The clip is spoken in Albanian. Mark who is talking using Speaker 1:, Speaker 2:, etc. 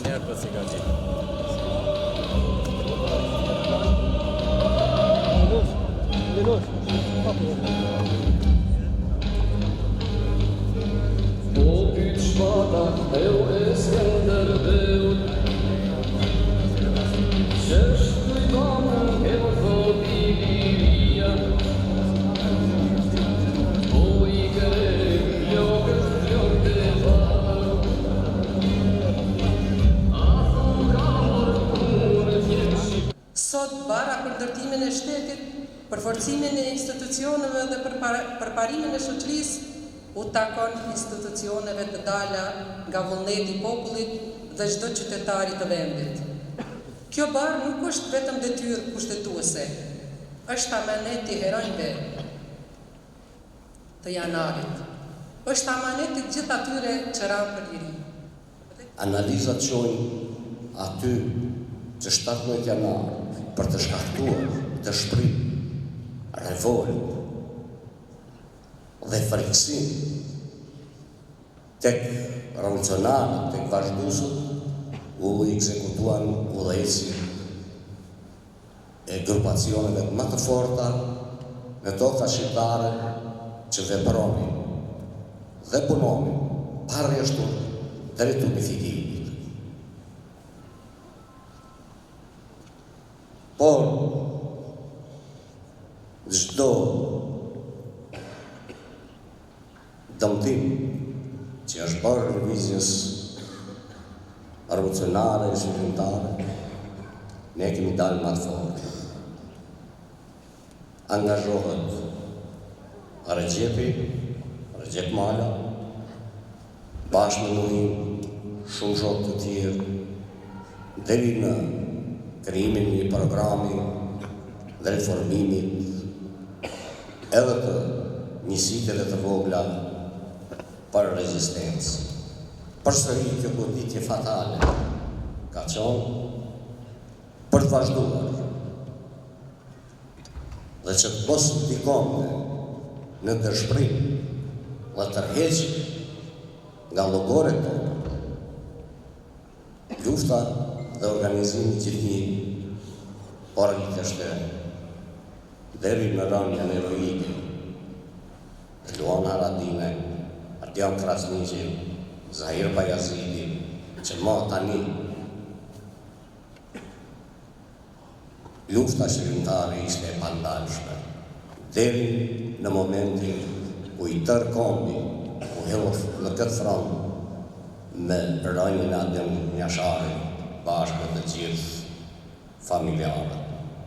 Speaker 1: njerë për cigaret.
Speaker 2: Sot, bara për ndërtimin e shtetit, përforcimin e institucioneve dhe përparimin e shoqërisë, u takon institucioneve të dala nga vullneti i popullit dhe çdo qytetari të vendit. Kjo barë nuk është vetëm detyrë kushtetuese, është amaneti i heronjve të janarit. Është amaneti të gjithë atyre që ranë për liri.
Speaker 3: Analizat shojnë aty që 17 janar për të shkaktuar të shprim, revolt dhe frikësim tek revolucionarët, tek vazhduesët, u ekzekutuan udhëheqësit e grupacioneve më të forta në toka shqiptare që vepronin dhe punonin pa rreshtur drejt unifikimit. Por, çdo dëmtim që është bërë lëvizjes revolucionare e shqiptare, ne kemi dalë më të fortë. Angazhohet Recep Mala, bashkë me Muhin, shumë shokë të tjerë, deri në krijimin e një programi dhe reformimit edhe të njësiteve të vogla për rezistencë. Përsëri kjo goditje fatale ka qenë për të vazhduar dhe që të mos ndikonte në dëshpërim dhe tërheqje nga llogaret tona, lufta dhe organizimi gjithnjë por gjithashtu deri në rënjën heroike të Luan Haradine, Ardian Krasniqi, Zahir Bayazidi, që më tani lufta shqiptare ishte e pandalshme, deri në momentin ku i tërë kombi u hedh në këtë front me rënjën e Adem Njashari bashkë të gjithë familjarët.